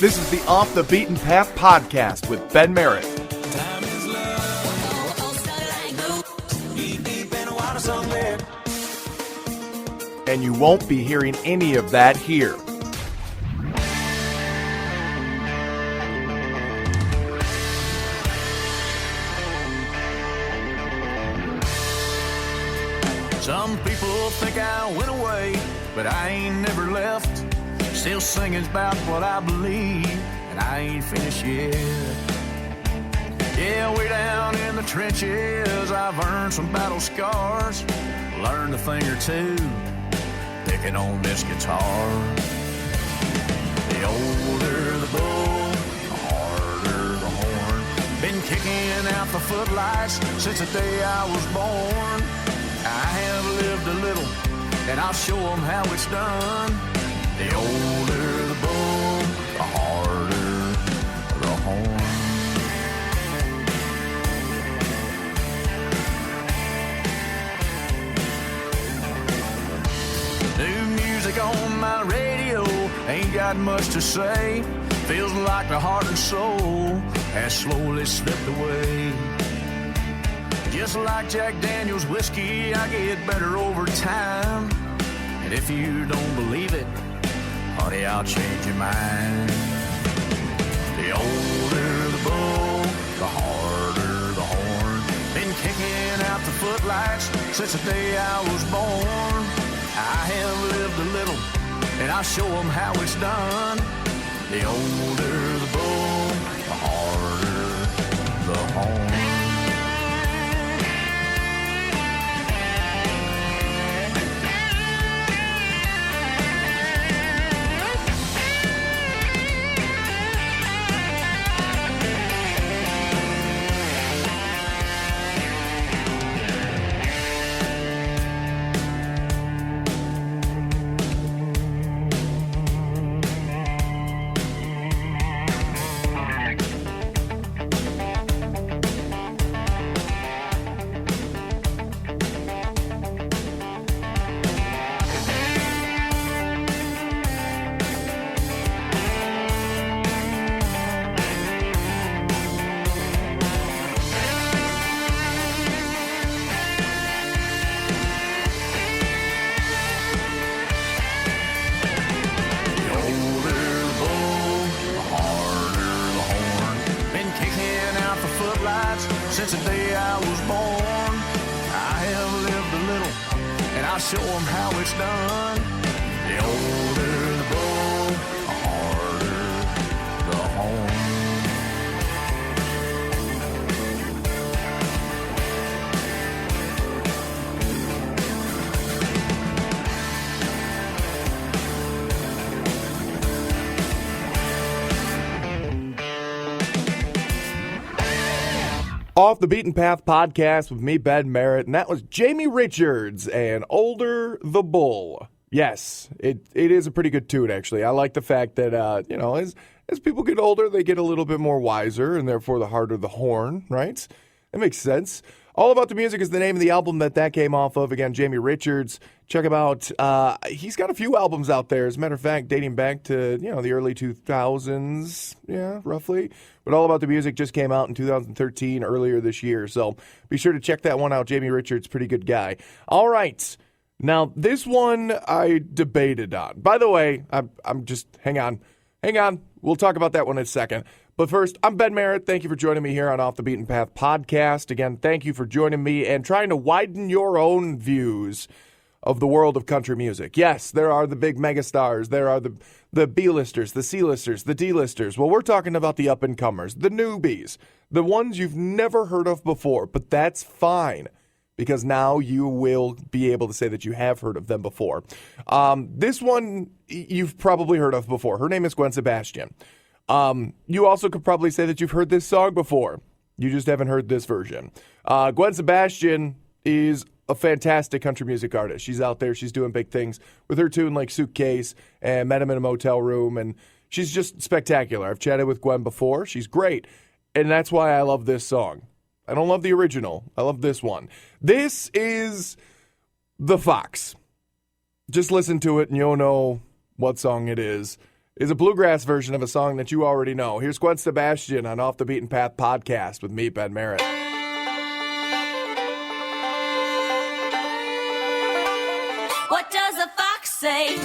This is the Off the Beaten Path podcast with Ben Merritt. And you won't be hearing any of that here. Some people think I went away, but I ain't never left. Still singing about what I believe, and I ain't finished yet. Yeah, way down in the trenches, I've earned some battle scars. Learned a thing or two, picking on this guitar. The older the bull, the harder the horn. Been kicking out the footlights since the day I was born. I have lived a little, and I'll show them how it's done. The older the bull, the harder the horn. New music on my radio, ain't got much to say. Feels like the heart and soul has slowly slipped away. Just like Jack Daniel's whiskey, I get better over time. And if you don't believe it, honey, I'll change your mind. The older the bull, the harder the horn. Been kicking out the footlights since the day I was born. I have lived a little, and I'll show them how it's done. The older the bull, the harder the horn. Since the day I was born, I have lived a little, and I'll show them how it's done. The older the bull, the harder the horn. Off the Beaten Path podcast with me, Ben Merritt, and that was Jamie Richards and Older the Bull. Yes, it is a pretty good tune, actually. I like the fact that, as people get older, they get a little bit more wiser, and therefore the harder the horn, right? That makes sense. All About the Music is the name of the album that came off of. Again, Jamie Richards. Check him out. He's got a few albums out there. As a matter of fact, dating back to, the early 2000s, roughly. But All About the Music just came out in 2013, earlier this year. So be sure to check that one out. Jamie Richards, pretty good guy. All right. Now, this one I debated on. By the way, I'm just, hang on. We'll talk about that one in a second. But first, I'm Ben Merritt. Thank you for joining me here on Off the Beaten Path podcast. Again, thank you for joining me and trying to widen your own views of the world of country music. Yes, there are the big megastars. There are the B-listers, the C-listers, the D-listers. Well, we're talking about the up-and-comers, the newbies, the ones you've never heard of before. But that's fine, because now you will be able to say that you have heard of them before. This one you've probably heard of before. Her name is Gwen Sebastian. You also could probably say that you've heard this song before. You just haven't heard this version. Gwen Sebastian is a fantastic country music artist. She's out there. She's doing big things with her tune like Suitcase and Met Him in a Motel Room. And she's just spectacular. I've chatted with Gwen before. She's great. And that's why I love this song. I don't love the original. I love this one. This is The Fox. Just listen to it and you'll know what song it is. is a bluegrass version of a song that you already know. Here's Gwen Sebastian on Off the Beaten Path podcast with me, Ben Merritt. What does a fox say?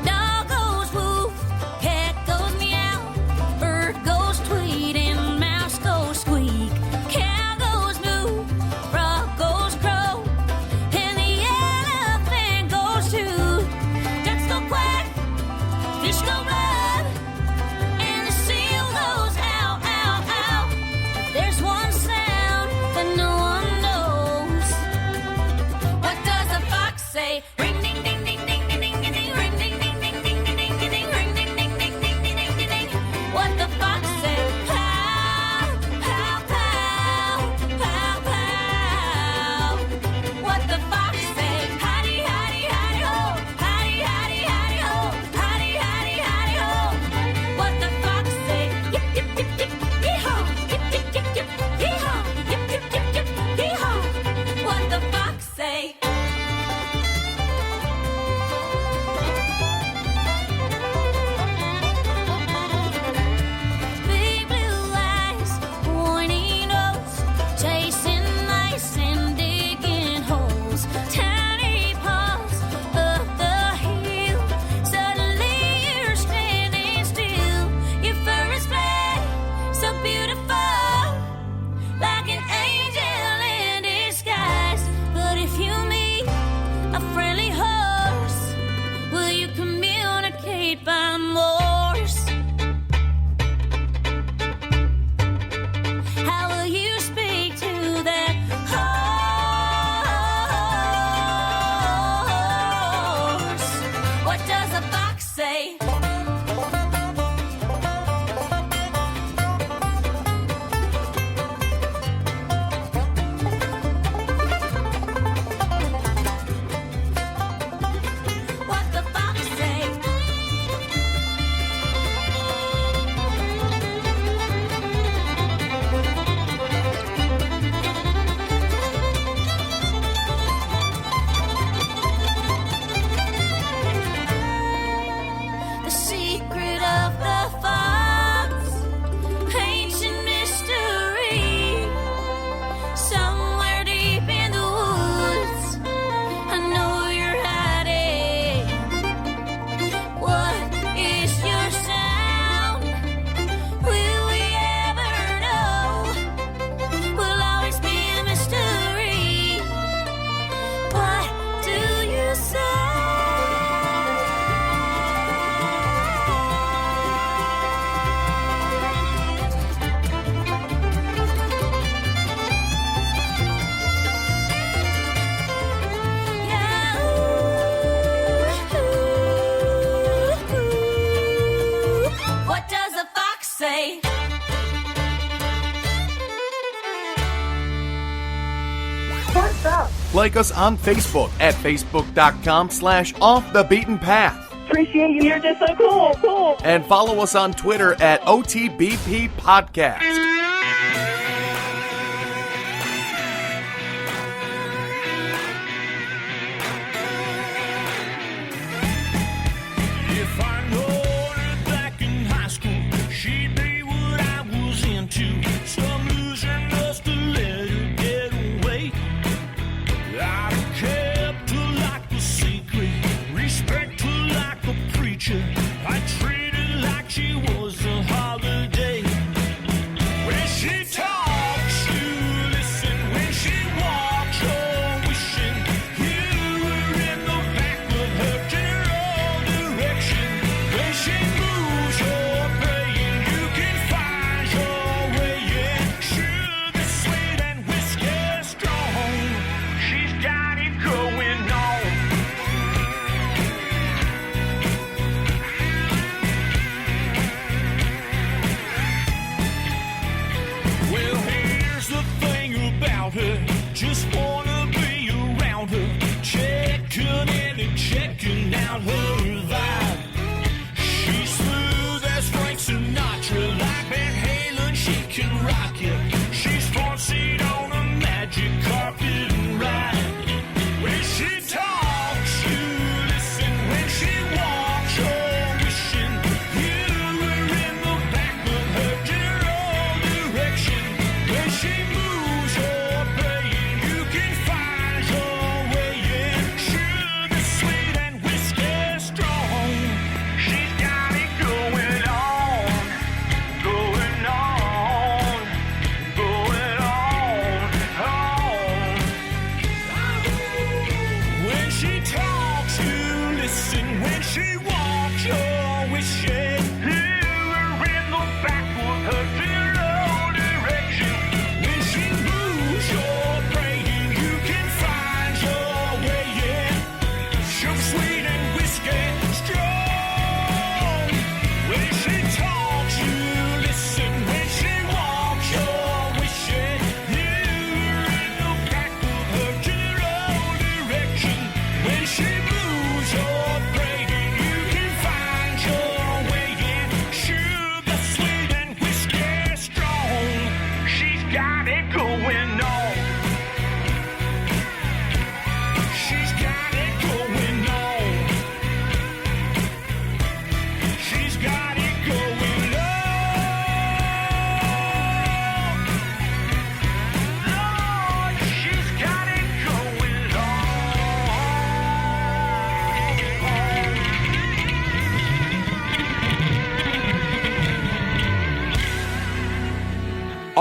Dog goes woof, cat goes meow, bird goes tweet, and mouse goes squeak. Cow goes moo, frog goes crow, and the elephant goes toot. Ducks go quack, fish go blub, and the seal goes ow, ow, ow. There's one sound that no one knows. What does a fox say? Ring ding ding ding ding ding ding ding ding. Ring ding ding ding ding ding ding ding ding. Ring ding ding ding ding ding ding ding ding. What the fox say? Pow, pow, pow, pow, pow. What the fox say? Hidey, hidey, hidey ho. Hidey, hidey, hidey ho. Hidey, hidey, hidey ho. What the fox say? Yip, yip, yip, yip, yee-haw. Yip, yip, yip, yip, yee-haw. Yip, yip, yip, yip, yee-haw. What the fox say? Big blue eyes, pointy nose, chasing mice and digging holes. Tiny paws up the hill. Suddenly you're standing still. Your fur is black, so beautiful, like an angel in disguise. But if you meet a friendly horse, will you communicate by Morse? How will you speak to that horse? What does a fox say? What the fox say? The secret of the fox, ancient mystery. Somewhere deep in the woods, I know you're hiding. What is your sound? Will we ever know? Will always be a mystery. What do you say? Yeah, ooh. What does a fox say? Like us on Facebook at facebook.com/offthebeatenpath. Appreciate you. You're just so cool. And follow us on Twitter at OTBP Podcast. If I know her back in high school, she'd be what I was into. Some loser must have let her get away. I kept her like a secret, respect her like a preacher. I treated her like she was a holiday. When she talks, you listen. When she walks, you're wishing you were in the back of her general direction. When she moves, you're praying you can find your way in. Sugar sweet and whiskey strong, she's got it going on. Well, here's the thing about her, just wanna be around her, checking in and checking out her vibe. She's smooth as Frank Sinatra, like Van Halen, she can rock you. She's front seat on a magic carpet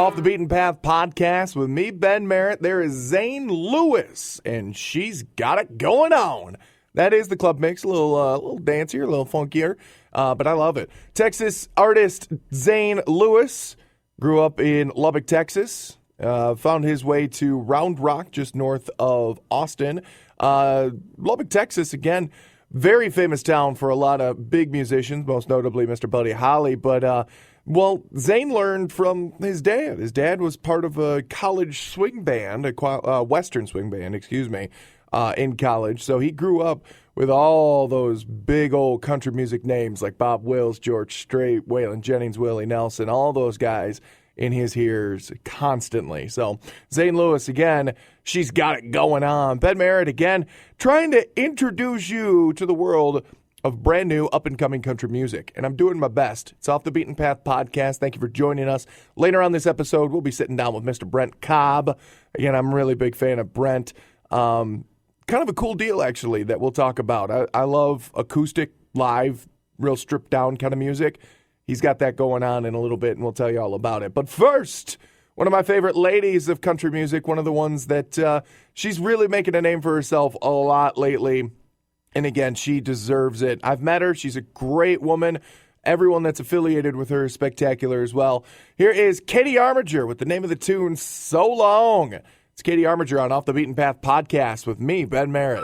Off the Beaten Path podcast with me, Ben Merritt. There is Zane Lewis, and she's got it going on. That is the club mix, a little dancier, a little funkier, but I love it. Texas artist Zane Lewis grew up in Lubbock, Texas. Found his way to Round Rock, just north of Austin. Lubbock, Texas, again, very famous town for a lot of big musicians, most notably Mr. Buddy Holly. But, Zane learned from his dad. His dad was part of a college swing band, a Western swing band, in college. So he grew up with all those big old country music names like Bob Wills, George Strait, Waylon Jennings, Willie Nelson, all those guys in his ears constantly. So Zane Lewis, again, she's got it going on. Ben Merritt, again, trying to introduce you to the world of brand new up-and-coming country music, and I'm doing my best. It's Off the Beaten Path podcast. Thank you for joining us. Later on this episode, we'll be sitting down with Mr. Brent Cobb. Again, I'm a really big fan of Brent. Kind of a cool deal, actually, that we'll talk about. I love acoustic, live, real stripped-down kind of music. He's got that going on in a little bit, and we'll tell you all about it. But first, one of my favorite ladies of country music, one of the ones that she's really making a name for herself a lot lately. And again, she deserves it. I've met her. She's a great woman. Everyone that's affiliated with her is spectacular as well. Here is Katie Armiger with the name of the tune, So Long. It's Katie Armiger on Off the Beaten Path podcast with me, Ben Merritt.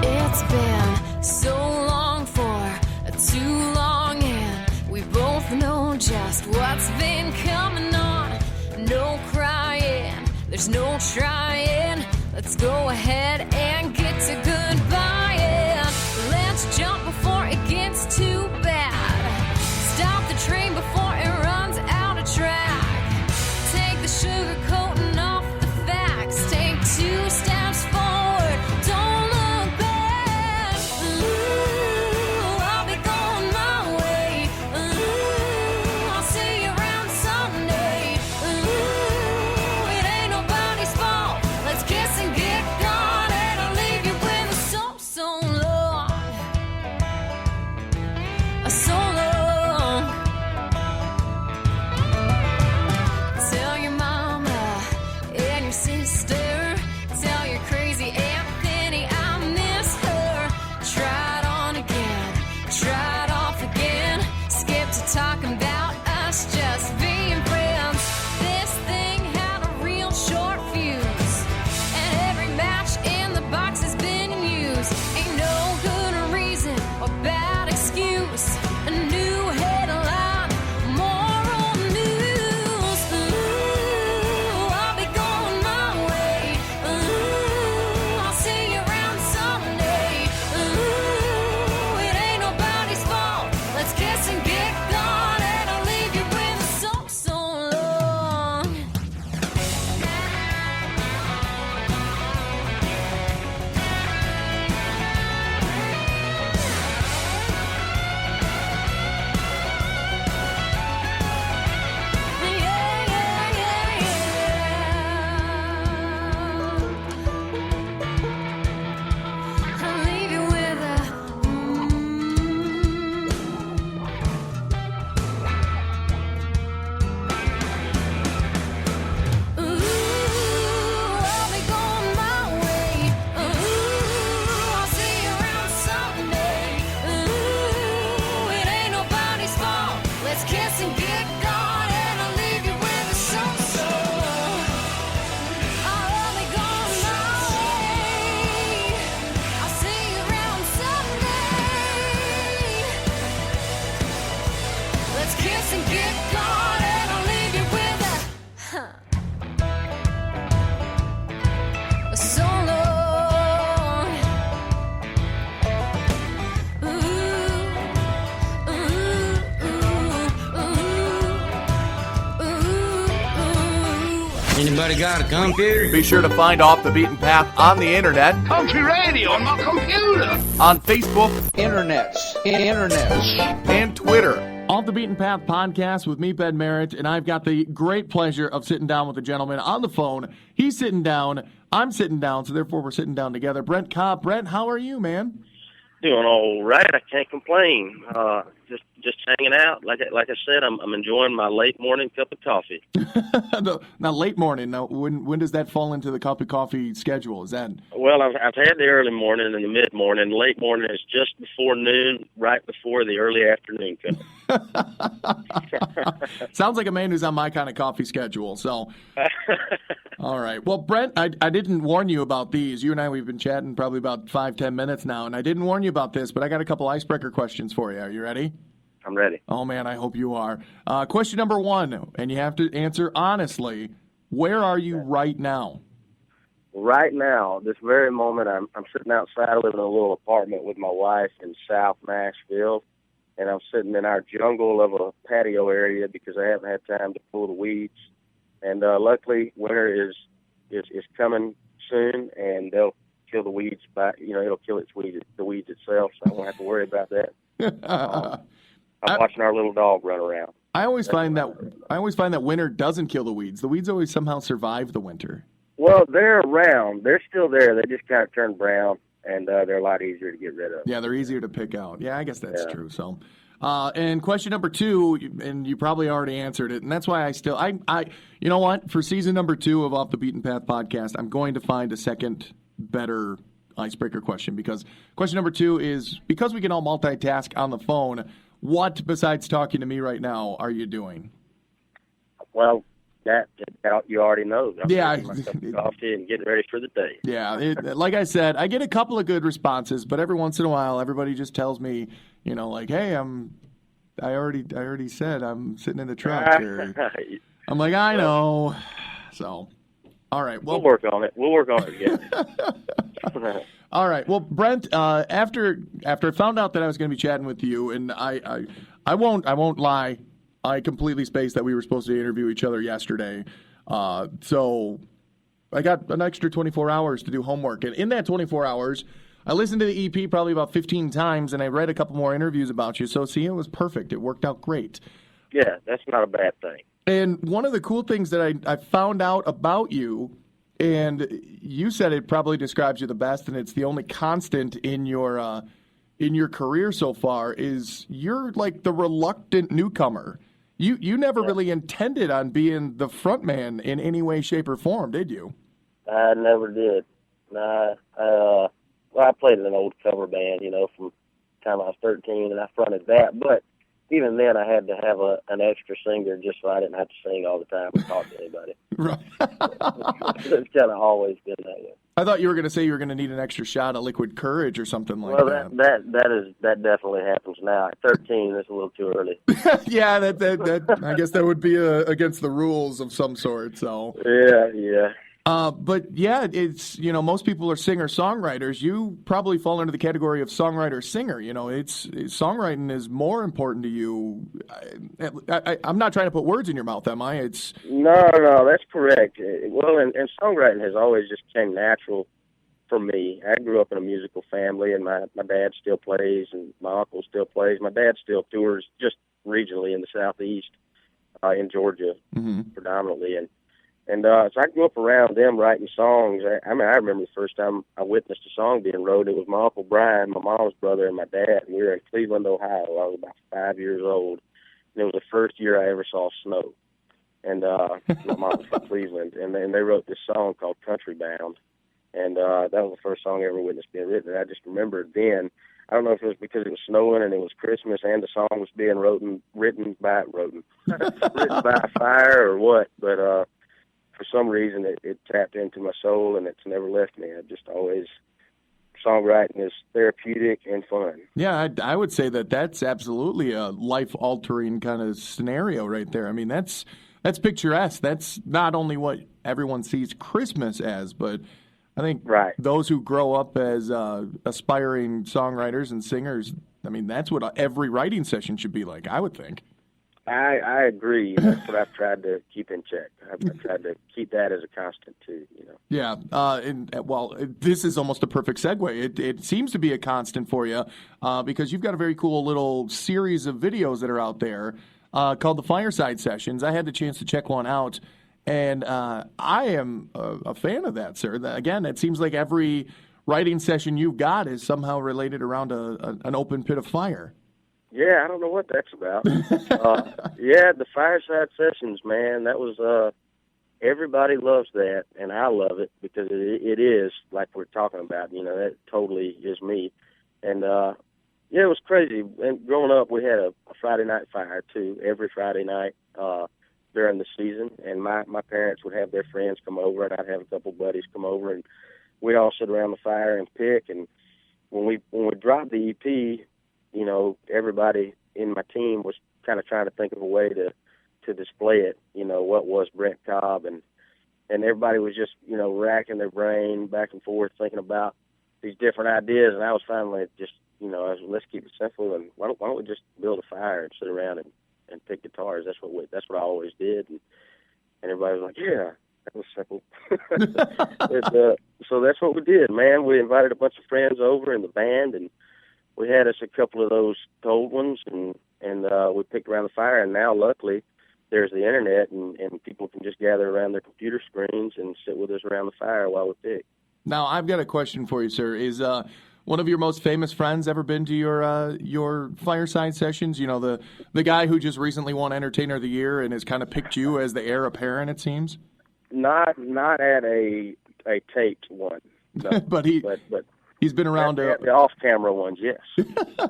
It's been so long for too long, and we both know just what's been coming on. No crying, there's no trying. Let's go ahead and get to goodbye. Let's jump before it gets too bad. Stop the train before it runs out of track. Take the sugar coating off the facts. Take 2 steps forward. Don't look back. Ooh, I'll be going my way. Ooh, I'll see you around Sunday. Ooh, it ain't nobody's fault. Let's kiss and get gone, and I'll leave you with a so long. So long. Tell your mama and your sister. Tell your crazy Aunt Penny I miss her. Try it on again. Try it off again. Skip to talking about us just being friends. This thing had a real short fuse, and every match in the box has been used. Ain't no good reason or bad excuse. A new headline, moral news. Ooh, I'll be going my way. Ooh, I'll see you around Sunday. Ooh, it ain't nobody's fault. Let's kiss and get gone, and I'll leave you with so long. I'll leave you with Ooh, I'll be going my way. Ooh, I'll see you around Sunday. Ooh, it ain't nobody's fault. Let's kiss and get gone, and I'll leave you with a so. I'll be going my way. I'll see you around Sunday. Let's kiss and get gone, and I'll leave you with a so long. Ooh, ooh, ooh, ooh, ooh. Anybody got a computer? Be sure to find Off the Beaten Path on the internet, Country radio on my computer. on Facebook, Internets. and Twitter. Off the Beaten Path podcast with me, Ben Merritt, and I've got the great pleasure of sitting down with a gentleman on the phone. He's sitting down, I'm sitting down, so therefore we're sitting down together. Brent Cobb. Brent, how are you, man? Doing all right. I can't complain. Just hanging out. Like I said, I'm enjoying my late morning cup of coffee. Now, late morning. Now, when does that fall into the cup of coffee schedule? Is that? Well, I've had the early morning and the mid morning. Late morning is just before noon, right before the early afternoon cup. Sounds like a man who's on my kind of coffee schedule. So, all right. Well, Brent, I didn't warn you about these. You and I, we've been chatting probably about 5-10 minutes now, and I didn't warn you about this, but I got a couple icebreaker questions for you. Are you ready? I'm ready. Oh, man, I hope you are. Question number 1, and you have to answer honestly. Where are you right now? Right now, this very moment, I'm sitting outside. I live in a little apartment with my wife in South Nashville, and I'm sitting in our jungle of a patio area because I haven't had time to pull the weeds. And luckily, winter is coming soon, and they'll kill the weeds it'll kill the weeds itself, so I won't have to worry about that. I'm watching our little dog run around. I always find that winter doesn't kill the weeds. The weeds always somehow survive the winter. Well, they're around. They're still there. They just kind of turn brown, and they're a lot easier to get rid of. Yeah, they're easier to pick out. Yeah, I guess that's true. So, and question number 2, and you probably already answered it, and that's why I you know what? For season number 2 of Off the Beaten Path podcast, I'm going to find a second better icebreaker question, because question number 2 is, because we can all multitask on the phone, what, besides talking to me right now, are you doing? Well, that you already know. I'm yeah. drinking my cup of coffee and getting ready for the day. Yeah, like I said, I get a couple of good responses, but every once in a while, everybody just tells me, like, hey, I already said I'm sitting in the truck. Or, I'm like, I know. So, all right. Well, we'll work on it. We'll work on it again. All right. Well, Brent, after I found out that I was going to be chatting with you, and I won't lie, I completely spaced that we were supposed to interview each other yesterday. So I got an extra 24 hours to do homework, and in that 24 hours, I listened to the EP probably about 15 times, and I read a couple more interviews about you. So, see, it was perfect. It worked out great. Yeah, that's not a bad thing. And one of the cool things that I found out about you, and you said it probably describes you the best, and it's the only constant in your career so far, is you're like the reluctant newcomer. You never really intended on being the front man in any way, shape, or form, did you? I never did. Well, I played in an old cover band, from the time I was 13, and I fronted that. But even then, I had to have an extra singer just so I didn't have to sing all the time and talk to anybody. Right. It's kind of always been that way. I thought you were going to say you were going to need an extra shot of liquid courage or something like that. Well, that definitely happens now. At 13, it's a little too early. Yeah, that I guess that would be against the rules of some sort. So yeah. But yeah, it's most people are singer-songwriters. You probably fall into the category of songwriter-singer. It's songwriting is more important to you. I'm not trying to put words in your mouth, am I? No, that's correct. Well, and songwriting has always just came natural for me. I grew up in a musical family, and my dad still plays, and my uncle still plays. My dad still tours just regionally in the Southeast, in Georgia, predominantly, And so I grew up around them writing songs. I remember the first time I witnessed a song being wrote. It was my Uncle Brian, my mom's brother, and my dad. And we were in Cleveland, Ohio. I was about 5 years old. And it was the first year I ever saw snow. And my mom was from Cleveland. And they wrote this song called Country Bound. And that was the first song I ever witnessed being written. And I just remember then, I don't know if it was because it was snowing and it was Christmas and the song was being written by a fire or what, but for some reason it tapped into my soul and it's never left me. I just always, songwriting is therapeutic and fun. Yeah, I would say that's absolutely a life-altering kind of scenario right there. I mean, that's picturesque. That's not only what everyone sees Christmas as, but I think those who grow up as aspiring songwriters and singers, I mean, that's what every writing session should be like, I would think. I agree. That's what I've tried to keep in check. I've tried to keep that as a constant, too. Yeah. This is almost a perfect segue. It seems to be a constant for you because you've got a very cool little series of videos that are out there called the Fireside Sessions. I had the chance to check one out, and I am a fan of that, sir. Again, it seems like every writing session you've got is somehow related around an open pit of fire. Yeah, I don't know what that's about. Yeah, the fireside sessions, man. That was everybody loves that, and I love it because it is like we're talking about. You know, that totally is me. And yeah, it was crazy. And growing up, we had a Friday night fire too, every Friday night during the season. And my parents would have their friends come over, and I'd have a couple buddies come over, and we'd all sit around the fire and pick. And when we dropped the EP, you know, everybody in my team was kind of trying to think of a way to display it. You know, what was Brent Cobb, and everybody was just, you know, racking their brain back and forth thinking about these different ideas. And I was finally just, you know, let's keep it simple, and why don't we just build a fire and sit around and pick guitars? That's what I always did, and everybody was like, yeah, that was simple. So that's what we did, man. We invited a bunch of friends over in the band, and we had us a couple of those old ones, and we picked around the fire. And now, luckily, there's the internet, and people can just gather around their computer screens and sit with us around the fire while we pick. Now, I've got a question for you, sir. Is one of your most famous friends ever been to your fireside sessions? You know, the guy who just recently won Entertainer of the Year and has kind of picked you as the heir apparent, it seems? Not at a taped one, no. but he's been around. The off-camera ones, yes.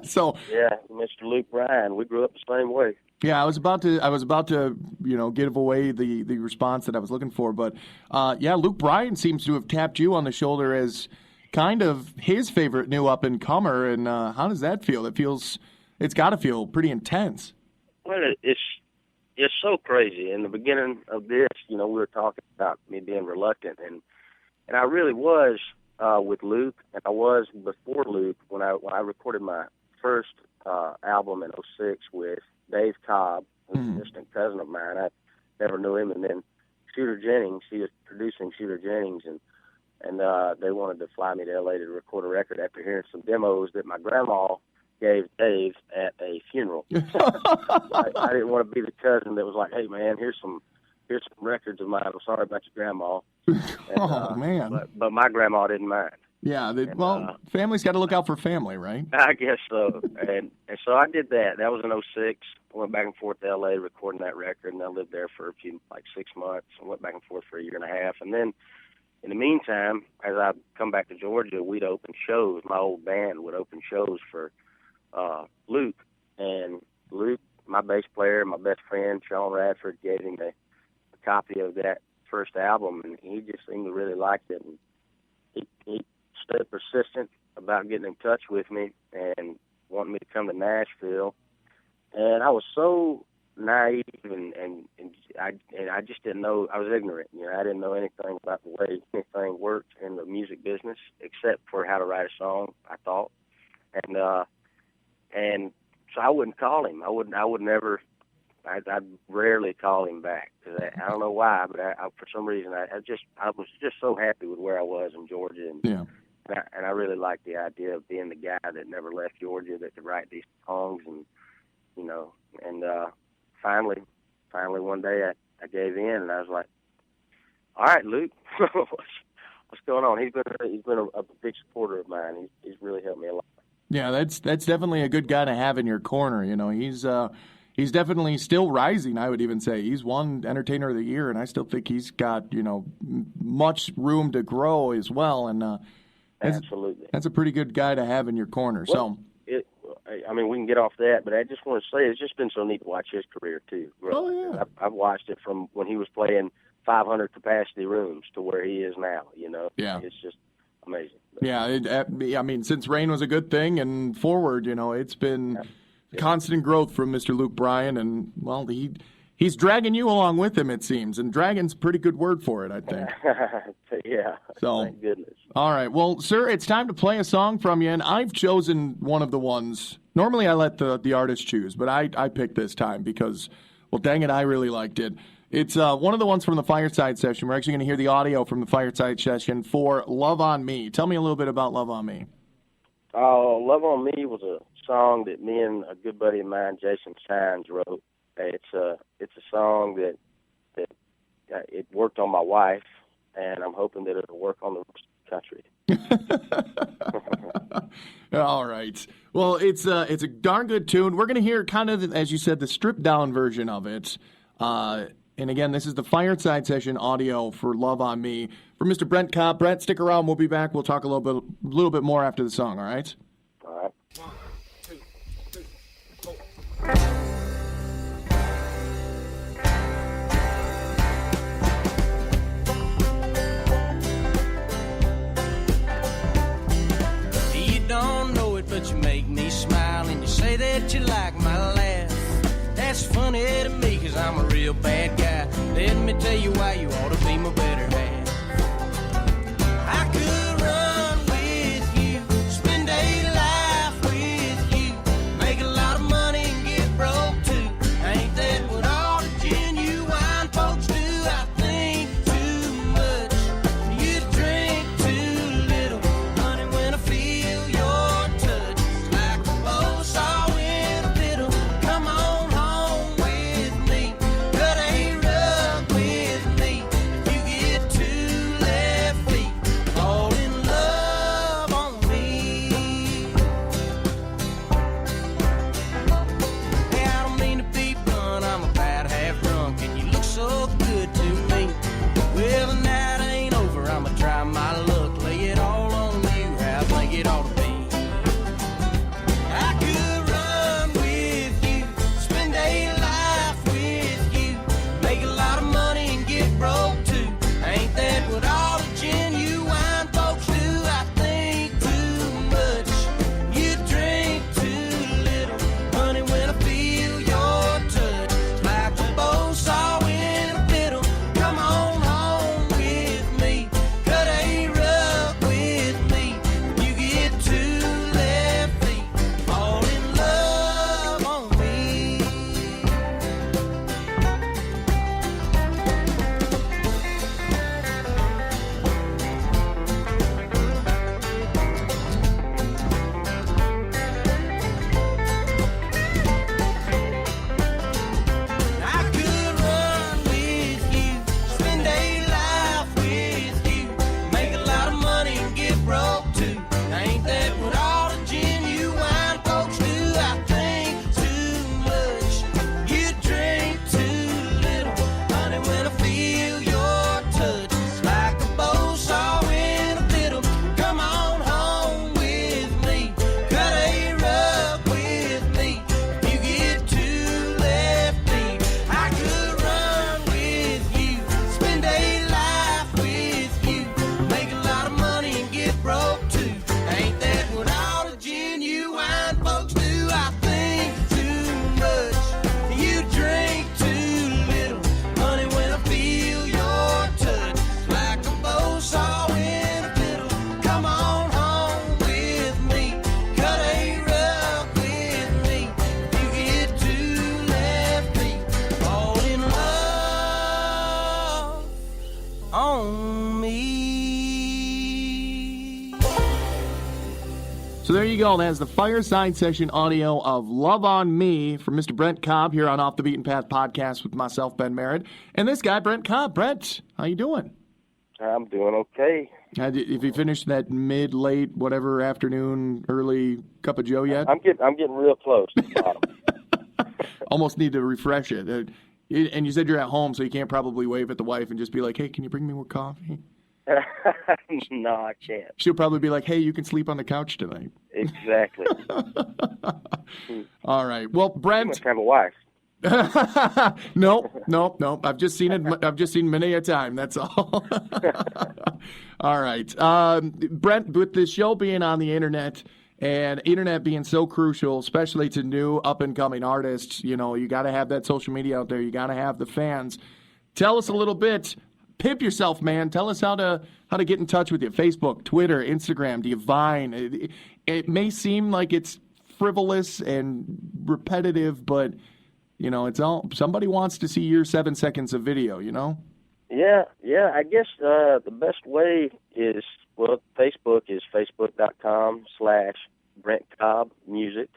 So yeah, Mr. Luke Bryan, we grew up the same way. Yeah, I was about to, you know, give away the response that I was looking for, but yeah, Luke Bryan seems to have tapped you on the shoulder as kind of his favorite new up and comer. And how does that feel? It's got to feel pretty intense. Well, it's so crazy. In the beginning of this, you know, we were talking about me being reluctant, and I really was with Luke, and I was before Luke when I recorded my first album in '06 with Dave Cobb, who's a distant cousin of mine. I never knew him, and then Shooter Jennings. He was producing Shooter Jennings, and they wanted to fly me to LA to record a record after hearing some demos that my grandma gave Dave at a funeral. I didn't want to be the cousin that was like, "Hey man, here's some records of mine. I'm sorry about your grandma." And, man! But my grandma didn't mind. Yeah, family's got to look out for family, right? I guess so. And so I did that. That was in '06. I went back and forth to L.A. recording that record, and I lived there for 6 months. I went back and forth for a year and a half. And then in the meantime, as I come back to Georgia, we'd open shows. My old band would open shows for Luke. And Luke, my bass player, my best friend, Sean Radford, gave him a copy of that first album, and he just seemed to really like it. And he stayed persistent about getting in touch with me and wanting me to come to Nashville. And I was so naive, and I just didn't know. I was ignorant. You know, I didn't know anything about the way anything worked in the music business except for how to write a song, I thought. And so I wouldn't call him. I'd rarely call him back because I don't know why, but I for some reason I was just so happy with where I was in Georgia, and I really liked the idea of being the guy that never left Georgia, that could write these songs, and you know, and finally one day I gave in, and I was like, all right, Luke, what's going on? He's been a big supporter of mine. He's really helped me a lot. Yeah, that's definitely a good guy to have in your corner. You know, he's definitely still rising, I would even say. He's won Entertainer of the Year, and I still think he's got, you know, much room to grow as well. And absolutely, that's a pretty good guy to have in your corner. Well, I mean, we can get off that, but I just want to say it's just been so neat to watch his career, too. Oh, yeah. I've watched it from when he was playing 500 capacity rooms to where he is now, you know. Yeah. It's just amazing. Yeah, I mean, since Rain was a good thing and forward, you know, it's been constant growth from Mr. Luke Bryan, and, well, he's dragging you along with him, it seems, and dragging's a pretty good word for it, I think. Yeah, so, thank goodness. All right, well, sir, it's time to play a song from you, and I've chosen one of the ones. Normally I let the artist choose, but I picked this time because, well, dang it, I really liked it. It's one of the ones from the Fireside Session. We're actually going to hear the audio from the Fireside Session for Love on Me. Tell me a little bit about Love on Me. Love on Me was a song that me and a good buddy of mine, Jason Shines, wrote. It's a song that it worked on my wife, and I'm hoping that it'll work on the rest of the country. All right. Well, it's a darn good tune. We're going to hear kind of, as you said, the stripped down version of it. And again, this is the Fireside Session audio for Love on Me for Mr. Brent Cobb. Brent, stick around. We'll be back. We'll talk a little bit more after the song. All right. All right. 1, 2, 3, 4. You don't know it, but you make me smile, and you say that you like my laugh. That's funny to me, 'cause I'm a real bad guy. Let me tell you why you ought to be my better half. I could run with you, spend a life with you, make a lot of money and get broke too. Ain't that what all the genuine folks do? I think too much, you drink too little, honey, when I feel your touch, it's like a bow saw in a fiddle. Come on home with me, cut a rug with me. If you get two left feet, fall in love on me. Hey, I don't mean to be blunt, I'm about half drunk, and you look so good to me. Well, the night ain't over, I'ma try my luck, lay it all on you, how I think it ought to be. I could run with you, spend a life with you, make a lot of money and get broke too. Ain't that what all the genuine folks do? I think too much, you drink too little, honey, when I feel your touch, it's like a bow saw in a fiddle. Come on home with me, cut a rug with me. You get two left feet, fall in love on me. I could run with you, spend a life with you, make a lot of money and get broke too. Ain't that what all the genuine folks do? I think too much, you drink too little, honey, when I feel your touch, it's like a bow saw in a fiddle. Come on home with me, cut a rug with me. You get two left feet. I could run with you, spend a life with you, make a lot of money and get broke too. Ain't that what all the genuine folks do? I think too much, you drink too little, honey, when I feel your touch, it's like a bow saw in a fiddle. Come on home with me, cut a rug with me. You get two left feet, fall in love on me. So there you go. That's the Fireside Session audio of Love on Me from Mr. Brent Cobb here on Off the Beaten Path podcast with myself, Ben Merritt, and this guy, Brent Cobb. Brent, how you doing? I'm doing okay. If you finished that mid, late, whatever, afternoon, early cup of joe yet? I'm getting real close to the bottom. Almost need to refresh it. And you said you're at home, so you can't probably wave at the wife and just be like, hey, can you bring me more coffee? No, I can't. She'll probably be like, hey, you can sleep on the couch tonight. Exactly. All right. Well, You Brent. must have a wife. No. I've just seen it. I've just seen many a time. That's all. All right. Brent, with the show being on the internet and internet being so crucial, especially to new up and coming artists, you know, you got to have that social media out there. You got to have the fans. Tell us a little bit. Pimp yourself, man. Tell us how to get in touch with you. Facebook, Twitter, Instagram. Do you Vine? It may seem like it's frivolous and repetitive, but you know, it's all somebody wants to see your 7 seconds of video. You know. Yeah. I guess the best way is, Facebook is facebook.com/Brent Cobb Music.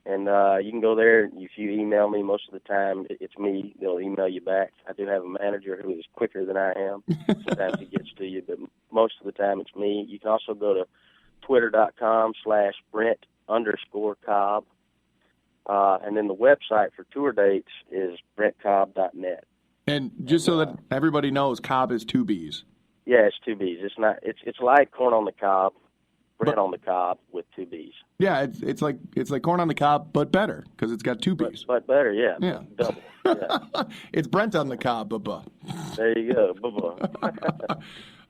And you can go there. If you email me, most of the time it's me. They'll email you back. I do have a manager who is quicker than I am. Sometimes he gets to you, but most of the time it's me. You can also go to twitter.com/Brent_Cobb. And then the website for tour dates is BrentCobb.net. And just so that everybody knows, Cobb is 2 B's. Yeah, it's 2 B's. It's not. It's like corn on the cob, Brent on the cob with 2 B's. Yeah, it's like corn on the cob, but better because it's got 2 B's. But better, yeah. Yeah. Double. Yeah. It's Brent on the cob, buh. There you go. Bye-bye.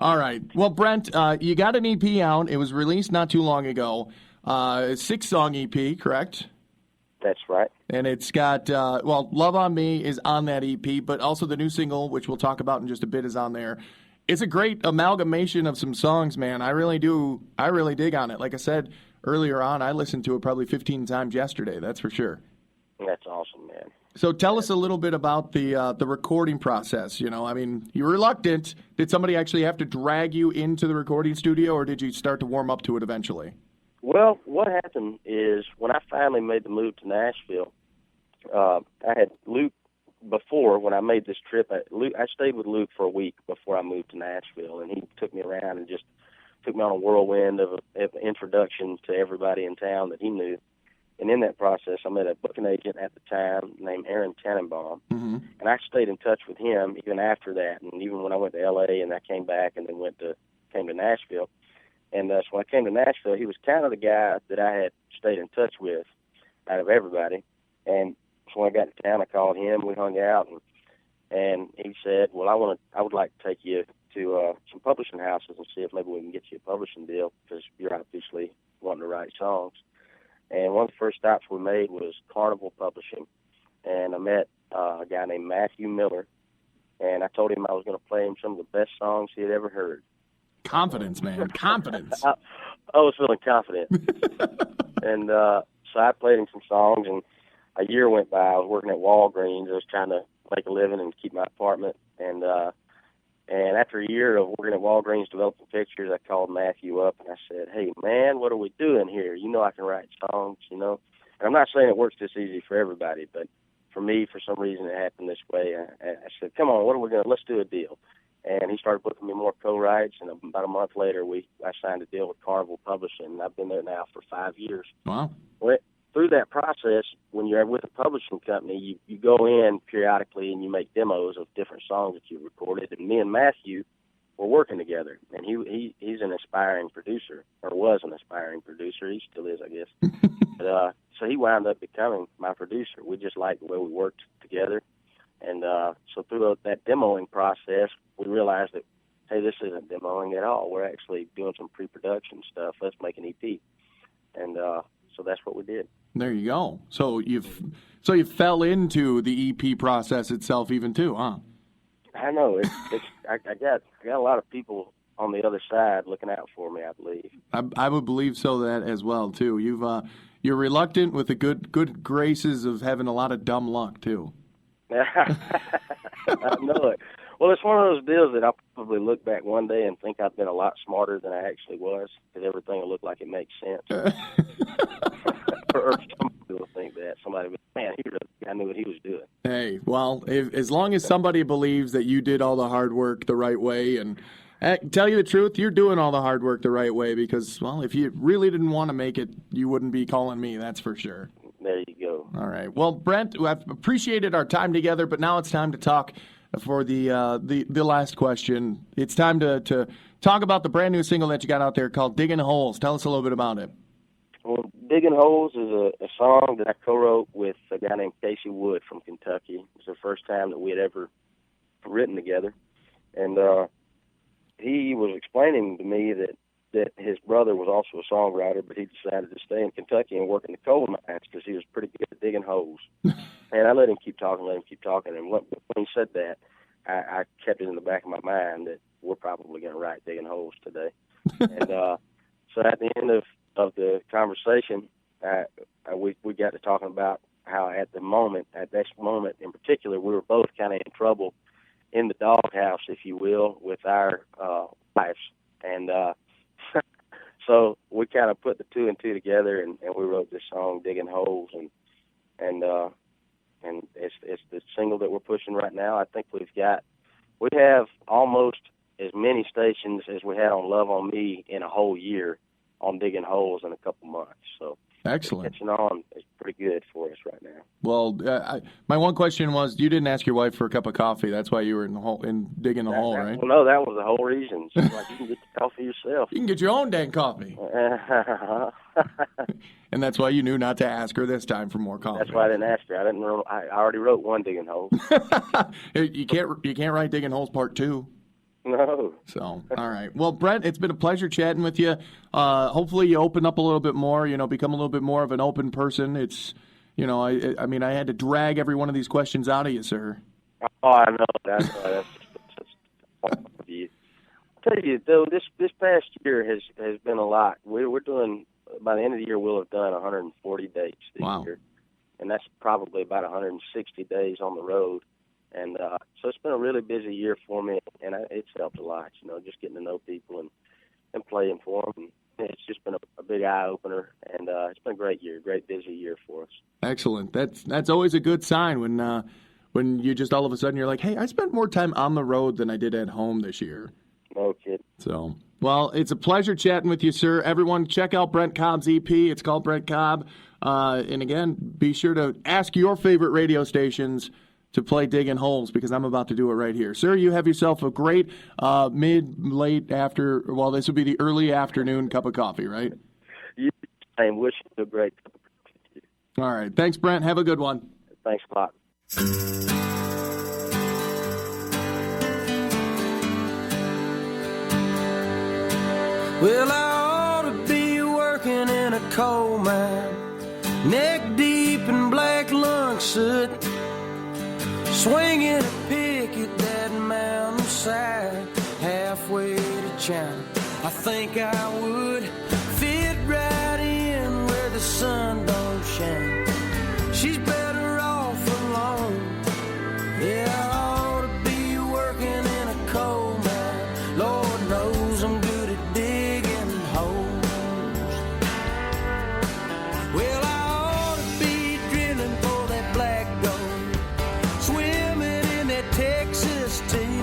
All right. Well, Brent, you got an EP out. It was released not too long ago. 6-song EP, correct? That's right. And it's got, Love on Me is on that EP, but also the new single, which we'll talk about in just a bit, is on there. It's a great amalgamation of some songs, man. I really dig on it. Like I said earlier on, I listened to it probably 15 times yesterday, that's for sure. That's awesome, man. So tell us a little bit about the recording process. You know, I mean, you're reluctant. Did somebody actually have to drag you into the recording studio, or did you start to warm up to it eventually? Well, what happened is when I finally made the move to Nashville, I had Luke before. When I made this trip, I stayed with Luke for a week before I moved to Nashville, and he took me around and just took me on a whirlwind of an introduction to everybody in town that he knew. And in that process, I met a booking agent at the time named Aaron Tannenbaum, and I stayed in touch with him even after that, and even when I went to L.A. and I came back and then came to Nashville. And so when I came to Nashville, he was kind of the guy that I had stayed in touch with out of everybody. And so when I got to town, I called him. We hung out, and he said, "Well, I would like to take you to some publishing houses and see if maybe we can get you a publishing deal because you're obviously wanting to write songs." And one of the first stops we made was Carnival Publishing, and I met a guy named Matthew Miller, and I told him I was going to play him some of the best songs he had ever heard. Confidence, man, confidence. I was feeling confident. And so I played him some songs, and a year went by. I was working at Walgreens. I was trying to make a living and keep my apartment. And after a year of working at Walgreens developing pictures, I called Matthew up, and I said, "Hey, man, what are we doing here? You know I can write songs, you know." And I'm not saying it works this easy for everybody, but for me, for some reason, it happened this way. I said, "Come on, let's do a deal." And he started booking me more co-writes, and about a month later, I signed a deal with Carnival Publishing, and I've been there now for 5 years. Wow. Well, through that process, when you're with a publishing company, you go in periodically and you make demos of different songs that you recorded. And me and Matthew were working together, and he's an aspiring producer, or was an aspiring producer. He still is, I guess. But, so he wound up becoming my producer. We just liked the way we worked together. And so through that demoing process, we realized that, hey, this isn't demoing at all. We're actually doing some pre-production stuff. Let's make an EP. And so that's what we did. There you go. So you fell into the EP process itself even too, huh? I know. I got a lot of people on the other side looking out for me, I believe. I would believe so that as well too. You're reluctant with the good graces of having a lot of dumb luck too. I know it. Well, it's one of those deals that I'll probably look back one day and think I've been a lot smarter than I actually was, because everything will look like it makes sense. Or somebody will think that. Somebody will, man, I knew what he was doing. Hey, well, as long as somebody believes that you did all the hard work the right way, and tell you the truth, you're doing all the hard work the right way, because, well, if you really didn't want to make it, you wouldn't be calling me, that's for sure. There you go. All right. Well, Brent, I've appreciated our time together, but now it's time to talk for the last question. It's time to talk about the brand new single that you got out there called Digging Holes. Tell us a little bit about it. Well, Digging Holes is a song that I co-wrote with a guy named Casey Wood from Kentucky. It was the first time that we had ever written together. And he was explaining to me that his brother was also a songwriter, but he decided to stay in Kentucky and work in the coal mines because he was pretty good at digging holes. And I let him keep talking. And when he said that, I kept it in the back of my mind that we're probably going to write Digging Holes today. And so at the end of the conversation, we got to talking about how at this moment in particular, we were both kind of in trouble in the doghouse, if you will, with our lives. And so we kind of put the two and two together, and we wrote this song, Digging Holes, and it's the single that we're pushing right now. I think we have almost as many stations as we had on Love on Me in a whole year on Digging Holes in a couple months. So Excellent. catching on is pretty good for us right now. Well, my one question was, you didn't ask your wife for a cup of coffee. That's why you were in the hole, digging the hole, right? Well, no, that was the whole reason. She's like, you can get the coffee yourself. You can get your own dang coffee. And that's why you knew not to ask her this time for more coffee. That's why I didn't ask her. I already wrote one Digging Hole. You can't write Digging Holes Part 2. No. So, all right. Well, Brent, it's been a pleasure chatting with you. Hopefully you open up a little bit more, become a little bit more of an open person. It's, I mean, I had to drag every one of these questions out of you, sir. Oh, I know. That's of you. I'll tell you, though, this past year has been a lot. We're doing, by the end of the year, we'll have done 140 dates this year. And that's probably about 160 days on the road. And so it's been a really busy year for me, and it's helped a lot, just getting to know people and playing for them. And it's just been a big eye-opener, and it's been a great year, great busy year for us. Excellent. That's always a good sign when you just all of a sudden you're like, hey, I spent more time on the road than I did at home this year. No kidding. So, well, it's a pleasure chatting with you, sir. Everyone, check out Brent Cobb's EP. It's called Brent Cobb. And again, be sure to ask your favorite radio stations to play Digging Holes, because I'm about to do it right here. Sir, you have yourself a great this would be the early afternoon cup of coffee, right? I'm wishing you a great cup of coffee. All right. Thanks, Brent. Have a good one. Thanks a lot. Well, I ought to be working in a coal mine, neck deep in black lung soot, swinging a pick at that mountainside, halfway to China. I think I would fit right in where the sun don't shine. She's better off alone. Yeah, I ought to be working in a coal mine. Lord knows I'm good at digging holes. Well, I ought to be drilling for that black gold, swimming in that Texas tea.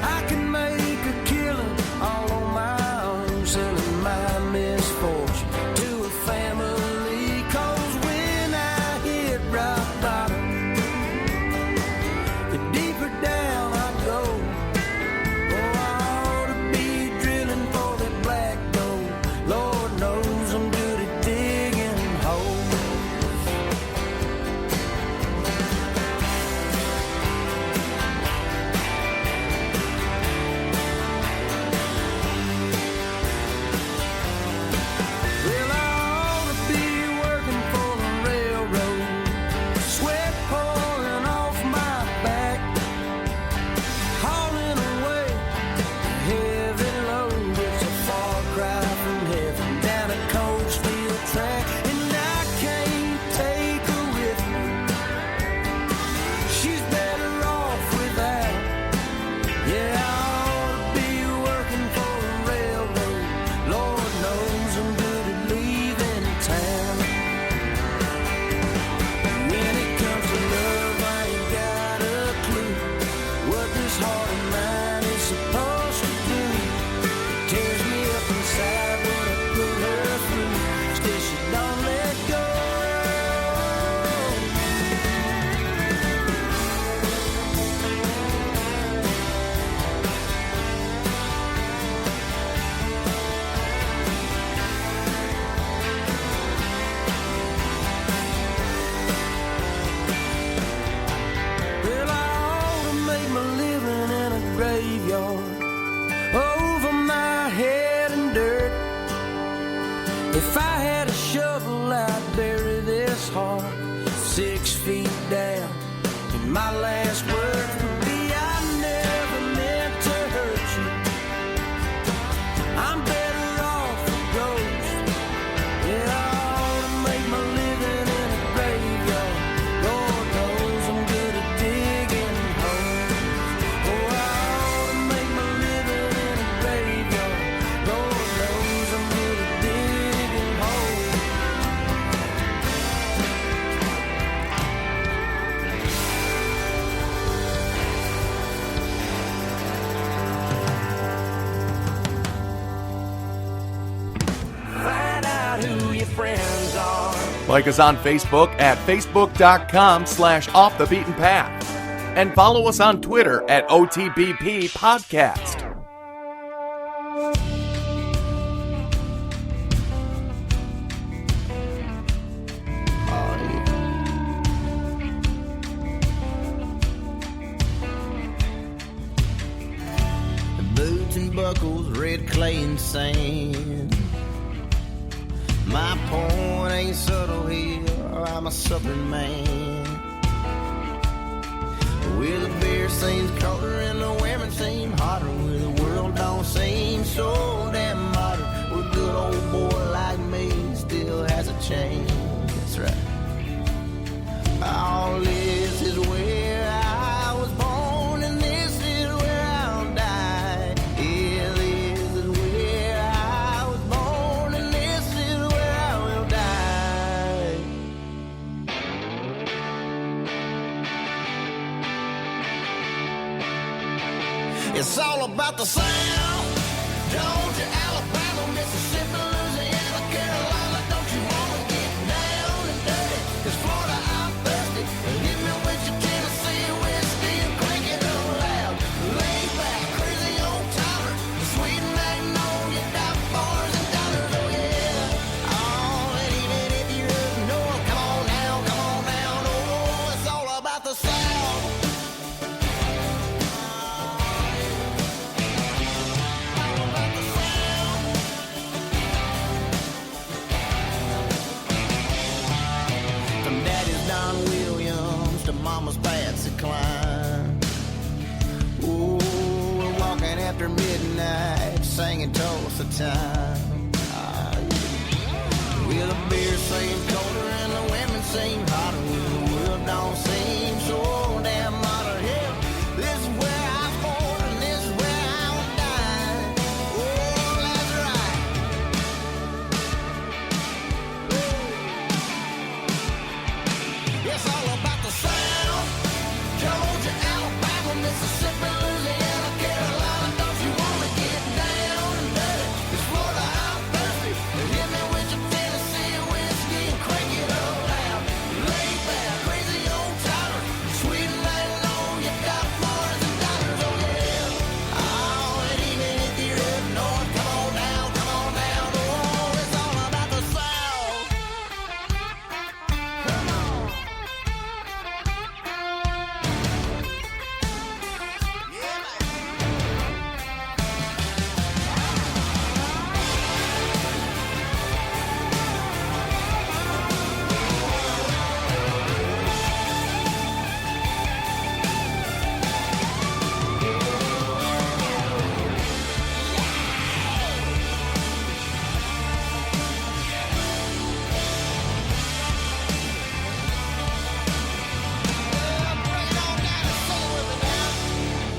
I can make a killing all on my own, selling my misfortune to a family. 'Cause when I hit rock bottom, the deeper down I go. Oh, I ought to be drilling for that black gold. Lord knows I'm good at digging holes. Well, I ought to be working for the railroad, sweat pouring off my back, hauling away a heavy load. It's a far cry from heaven down a cold steel track, and I can't take her with me. She's better off without. Yeah, I ought to be working for the railroad. Lord knows I'm good at leaving town. When it comes to love, I ain't got a clue what this heart of mine is supposed to do. It tears me up inside when I put her through. Still she don't let go. Well, I ought to make my living in a graveyard, over my head in dirt. If I had a shovel, I'd bury this heart 6 feet down. And my last words would be, I never meant to hurt you. I'm better off a ghost. Yeah, I ought to make my living in a graveyard. Lord knows I'm good at digging holes. Oh, I ought to make my living in a graveyard. Lord knows I'm good at Like us on Facebook at facebook.com/offthebeatenpath. And follow us on Twitter at OTBP Podcast. Boots and buckles, red clay and sand. My point ain't subtle here, I'm a southern man. Where the beer seems colder and the women seem hotter, where the world don't seem so damn modern, where a good old boy like me still has a chance. That's right. All this is where I was born, and this is where I'll die. Yeah, this is where I was born, and this is where I will die. It's all about the sound. Georgia, Alabama, Mississippi, Louisiana, Carolina. Don't you wanna get down and dirty? 'Cause Florida, I'm thirsty. Hit me with your Tennessee whiskey and crank it up loud. Lay back, crazy old timer, sweet magnolia, dock bars and diners. Oh yeah. Oh, and even if you're up north, come on down. Oh, it's all about the South. From Daddy's Don Williams to Mama's Patsy Cline. Ooh, we're walking after midnight, singing Tulsa time. Ah, yeah. Well, the beer seems colder and the women seem hotter. Well, the world don't seem so damn modern. Yeah, this is where I was born and this is where I will die. Oh, that's right. It's all about the sound. Georgia, Alabama, Mississippi, Louisiana, Carolina. Don't you wanna get down and dirty? 'Cause Florida, I'm thirsty. Hit me with your Tennessee whiskey and crank it up loud. Lay back, crazy old timer, sweet magnolia, got bars and diners. Oh yeah. Oh, and even if you're up north, come on down. Oh, it's all about the South. Come on.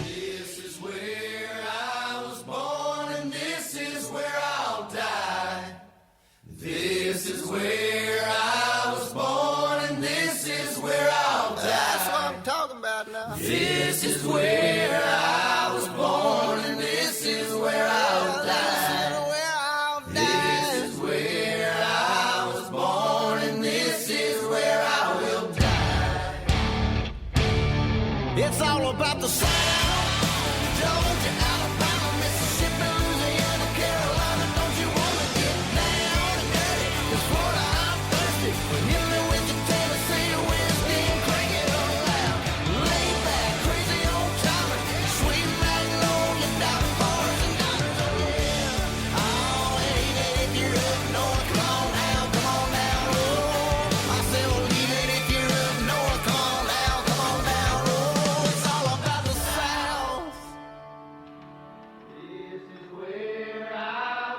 This is where I was born and this is where I'll die. This is where I was born and this is where I'll die. That's what I'm talking about now. This is where I was born and this is where I'll die. This is where I was born and this is where I will die. It's all about the sound. Georgia, Alabama, Mississippi, Louisiana, Carolina. Don't you wanna get down and dirty? 'Cause Florida, I'm thirsty. Hit me with your Tennessee whiskey and crank it up loud. Lay back, crazy old timer, sweet magnolia, dock bars and diners. Oh yeah. Oh, and even if you're up north, come on down. Oh, I said, well, even if you're up north, come on down. Oh, it's all about the South. This is where I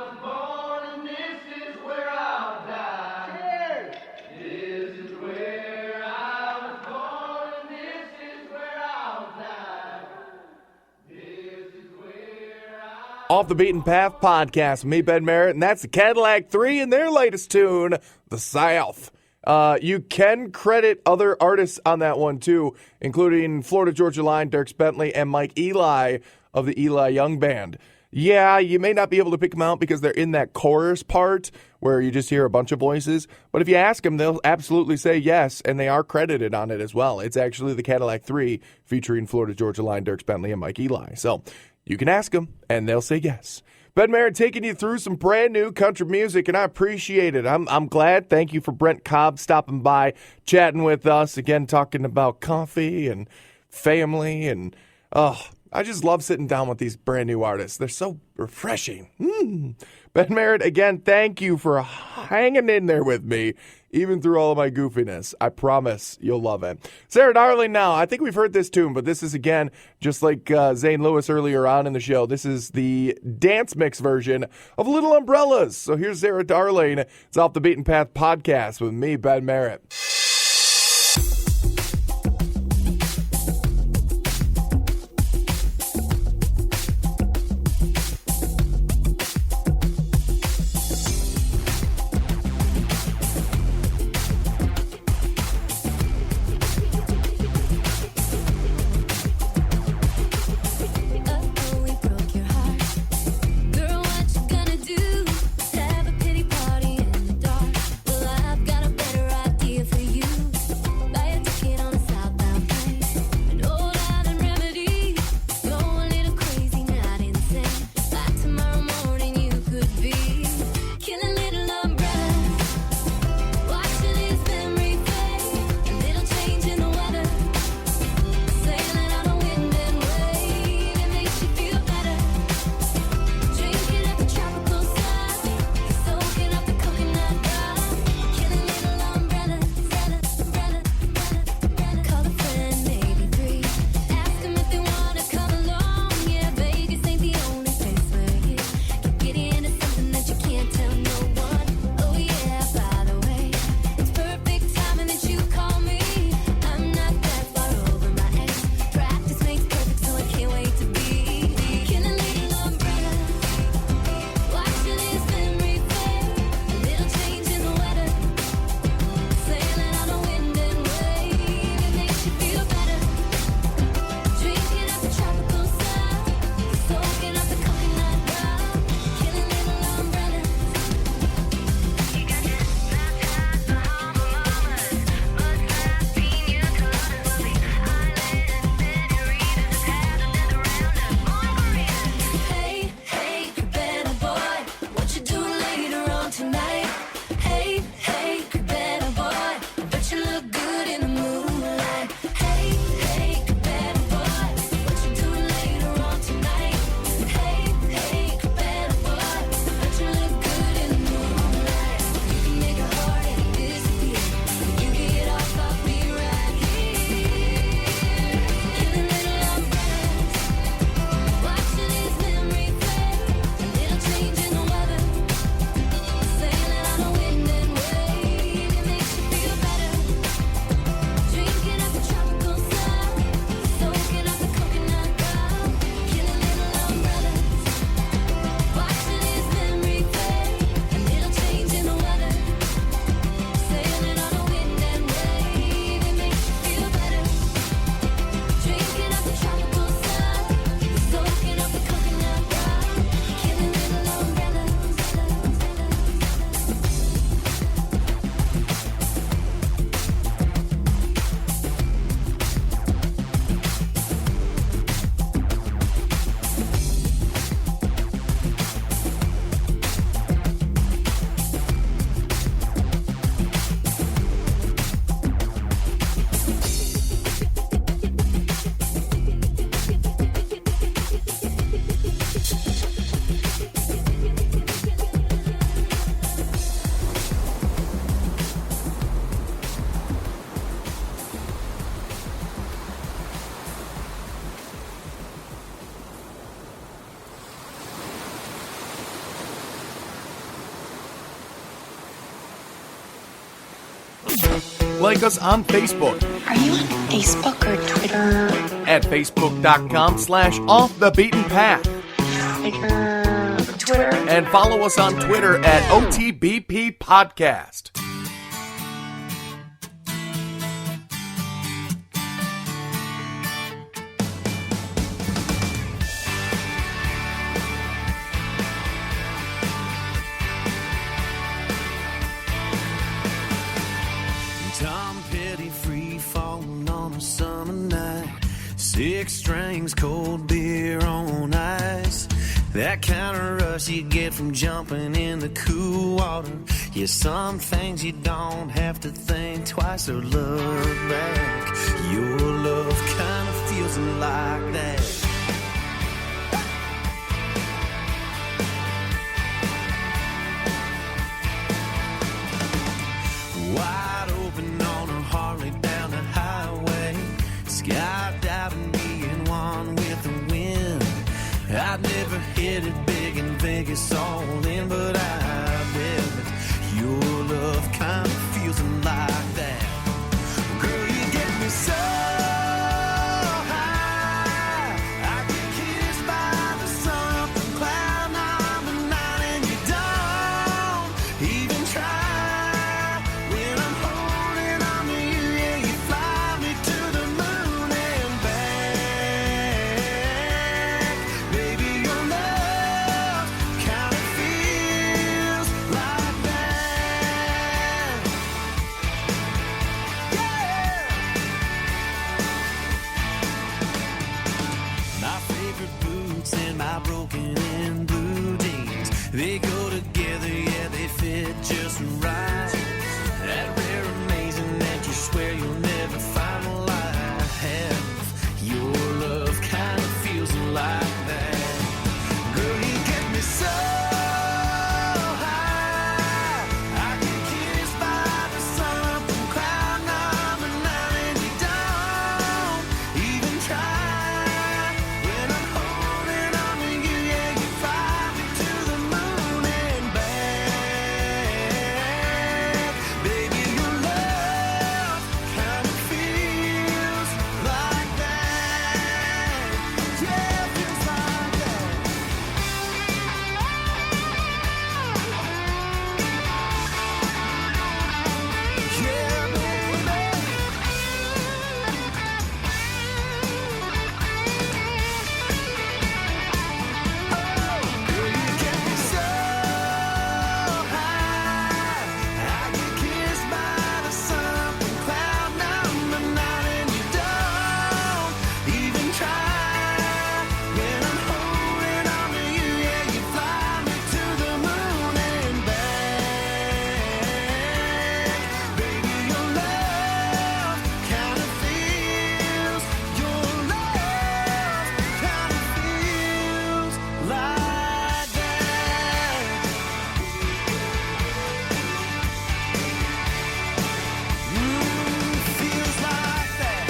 was born and this is where I'll die. This is where I was born and this is where I'll die. This is where Off the Beaten Path Podcast, me, Ben Merritt, and that's the Cadillac 3 and their latest tune, The South. You can credit other artists on that one, too, including Florida Georgia Line, Dierks Bentley, and Mike Eli of the Eli Young Band. Yeah, you may not be able to pick them out because they're in that chorus part where you just hear a bunch of voices. But if you ask them, they'll absolutely say yes, and they are credited on it as well. It's actually the Cadillac 3 featuring Florida Georgia Line, Dierks Bentley, and Mike Eli. So you can ask them, and they'll say yes. Ben Merritt taking you through some brand new country music, and I appreciate it. I'm glad. Thank you for Brent Cobb stopping by, chatting with us, again, talking about coffee and family, and I just love sitting down with these brand new artists. They're so refreshing. Ben Merritt, again, thank you for hanging in there with me, even through all of my goofiness. I promise you'll love it. Sarah Darling now. I think we've heard this tune, but this is, again, just like Zane Lewis earlier on in the show, this is the dance mix version of Little Umbrellas. So here's Sarah Darling. It's Off the Beaten Path podcast with me, Ben Merritt. Like us on Facebook. Are you on Facebook or Twitter? At facebook.com/offthebeatenpath. Twitter. And follow us on Twitter at OTBP Podcast. six strings, cold beer on ice. That kind of rush you get from jumping in the cool water. Yeah, some things you don't have to think twice or look back. Your love kind of feels like that. Wide open on a Harley down the highway, skydiving, being one with the wind. I've never hit it big in Vegas all in, but I bet your love kind of feels like that. Girl, you get me so high, I get kissed by the sun from cloud number 9, and you don't even try. When I'm holding on to you, yeah, you fly me to the moon and back. Baby, your love kind of feels like that. Yeah. My favorite boots and my broken in blue jeans, they go together, yeah, they fit just right. That rare, amazing that you swear you'll never find a lie. Have your love kind of feels like that. Girl, you get me so high, I get kissed by the sun from cloud number 9, and you don't even try. When I'm holding on to you, yeah, you fly me to the moon and back. Baby, your love kind of feels like that. Yeah, it feels like that. Yeah, baby. Girl, you get me so high, I get kissed by the sun from cloud number 9, and you don't even try. When I'm holding on to you, yeah, you fly me to the moon and back. Baby, your love kind of feels, your love kind of feels like that. Feels like that.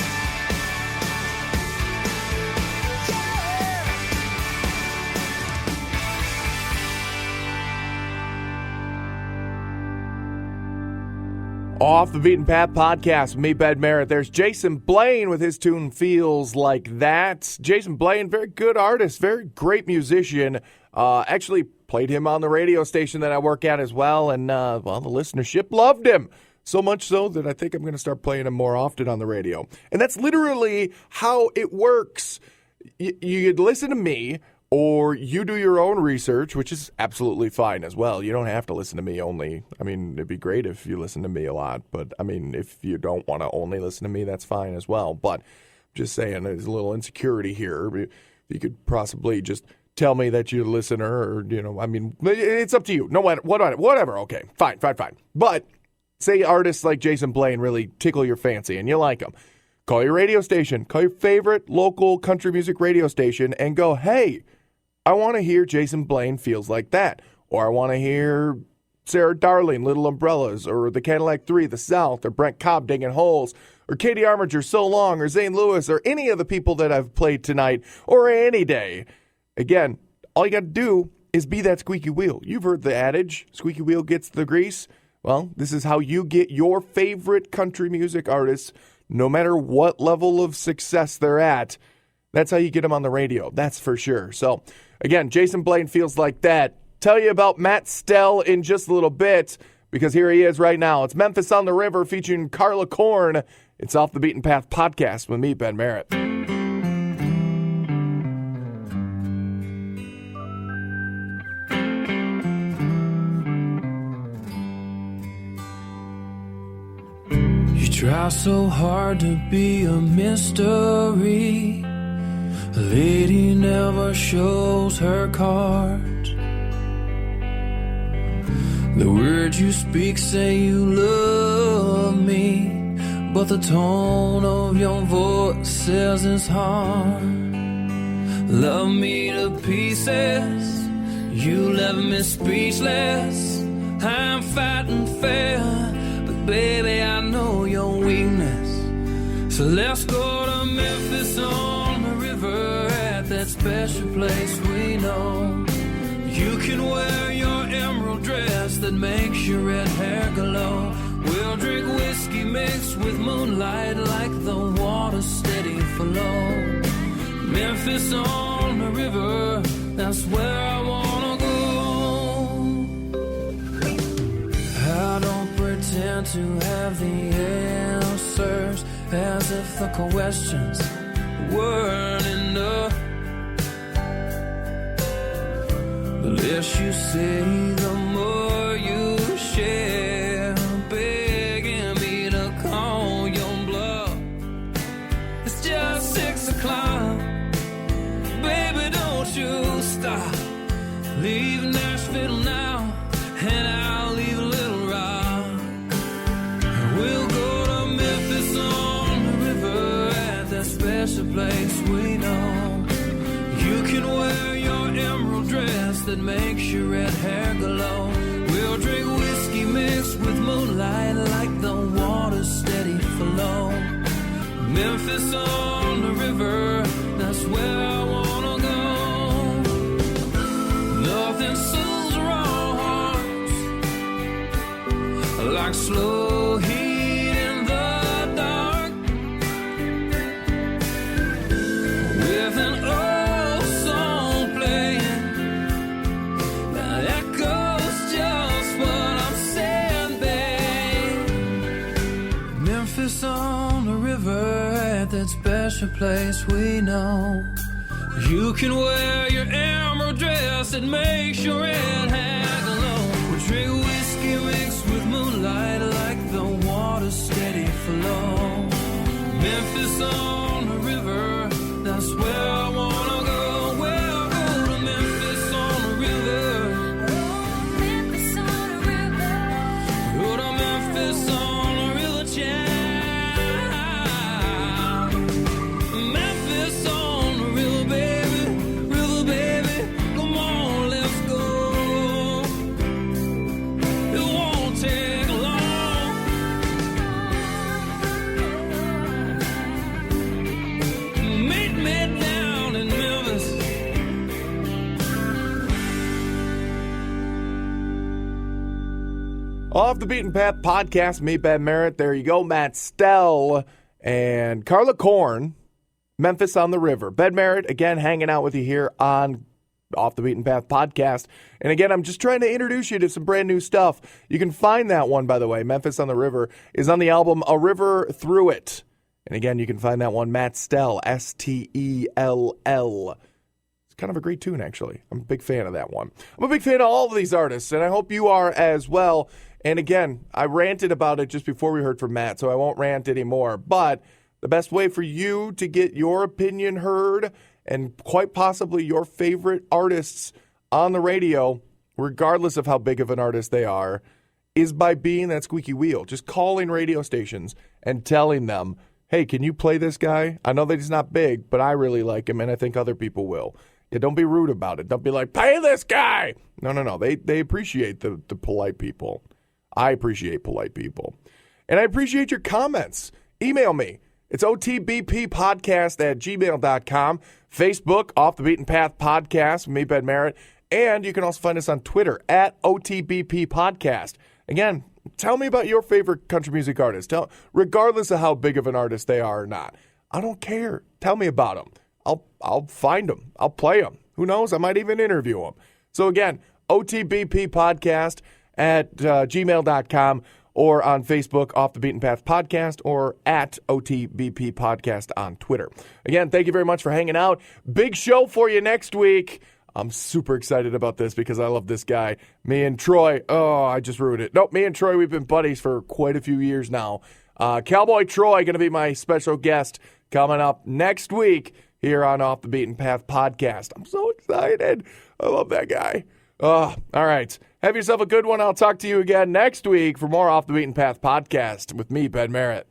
Off the Beaten Path podcast with me, Ben Merritt. There's Jason Blaine with his tune Feels Like That. Jason Blaine, very good artist, very great musician. Actually played him on the radio station that I work at as well, and well, the listenership loved him. So much so that I think I'm going to start playing him more often on the radio. And that's literally how it works. You listen to me, or you do your own research, which is absolutely fine as well. You don't have to listen to me only. I mean, it'd be great if you listen to me a lot. But, I mean, if you don't want to only listen to me, that's fine as well. But just saying, there's a little insecurity here. You could possibly just tell me that you're a listener, or, you know, I mean, it's up to you. No, whatever. Okay, fine. But say artists like Jason Blaine really tickle your fancy and you like them. Call your radio station. Call your favorite local country music radio station and go, hey, I want to hear Jason Blaine Feels Like That. Or I want to hear Sarah Darling, Little Umbrellas, or the Cadillac 3, The South, or Brent Cobb, Digging Holes, or Katie Armiger, So Long, or Zane Lewis, or any of the people that I've played tonight, or any day. Again, all you got to do is be that squeaky wheel. You've heard the adage, squeaky wheel gets the grease. Well, this is how you get your favorite country music artists, no matter what level of success they're at. That's how you get them on the radio. That's for sure. So, again, Jason Blaine Feels Like That. Tell you about Matt Stell in just a little bit, because here he is right now. It's Memphis on the River featuring Carla Korn. It's Off the Beaten Path podcast with me, Ben Merritt. You try so hard to be a mystery. A lady never shows her cards. The words you speak say you love me, but the tone of your voice says it's hard. Love me to pieces, you left me speechless. I'm fighting fair, but baby I know your weakness. So let's go to Memphis on the river, at that special place we know. You can wear your emerald dress that makes your red hair glow. We'll drink whiskey mixed with moonlight like the water steady flow. Memphis on the river, that's where I wanna go. I don't pretend to have the answers, as if the questions weren't enough. The less you say, the more you share, begging me to call your bluff. It's just 6 o'clock, baby, don't you stop. Leave Nashville now, and I'll leave Little Rock. We'll go to Memphis on the river, at that special place we know. You can wear your emerald dress that makes your red hair glow. We'll drink whiskey mixed with moonlight like the water steady flow. Memphis on the river, that's where I wanna go. Nothing soothes our hearts like slow heat in the dark, with an old song playing that echoes just what I'm saying, babe. Memphis on the river, at that special place we know. You can wear your emerald dress that makes your red hair glow. We drink whiskey mixed with moonlight like the water steady flow. Memphis on the river, that's where I wanna go. We'll go to Memphis on the river. Memphis on the river. Go to Memphis on the river, child. Memphis on the river, baby. River, baby. Come on, let's go. It won't take long. Meet me down in Memphis. Off the Beaten Path podcast, me, Ben Merritt. There you go, Matt Stell and Carla Korn, Memphis on the River. Ben Merritt, again, hanging out with you here on Off the Beaten Path podcast. And again, I'm just trying to introduce you to some brand new stuff. You can find that one, by the way, Memphis on the River, is on the album A River Through It. And again, you can find that one, Matt Stell, S-T-E-L-L. It's kind of a great tune, actually. I'm a big fan of that one. I'm a big fan of all of these artists, and I hope you are as well. And again, I ranted about it just before we heard from Matt, so I won't rant anymore. But the best way for you to get your opinion heard, and quite possibly your favorite artists on the radio, regardless of how big of an artist they are, is by being that squeaky wheel. Just calling radio stations and telling them, hey, can you play this guy? I know that he's not big, but I really like him, and I think other people will. Yeah, don't be rude about it. Don't be like, pay this guy. No. They appreciate the polite people. I appreciate polite people. And I appreciate your comments. Email me. It's otbppodcast@gmail.com. Facebook, Off the Beaten Path Podcast, me, Ben Merritt. And you can also find us on Twitter, @OTBP Podcast. Again, tell me about your favorite country music artist. Regardless of how big of an artist they are or not. I don't care. Tell me about them. I'll find them. I'll play them. Who knows? I might even interview them. So again, OTBP Podcast @gmail.com, or on Facebook, Off the Beaten Path Podcast, or @OTBP Podcast on Twitter. Again, thank you very much for hanging out. Big show for you next week. I'm super excited about this because I love this guy. Me and Troy, I just ruined it. Nope, me and Troy, we've been buddies for quite a few years now. Cowboy Troy going to be my special guest coming up next week. here on Off the Beaten Path podcast. I'm so excited. I love that guy. All right. Have yourself a good one. I'll talk to you again next week for more Off the Beaten Path podcast with me, Ben Merritt.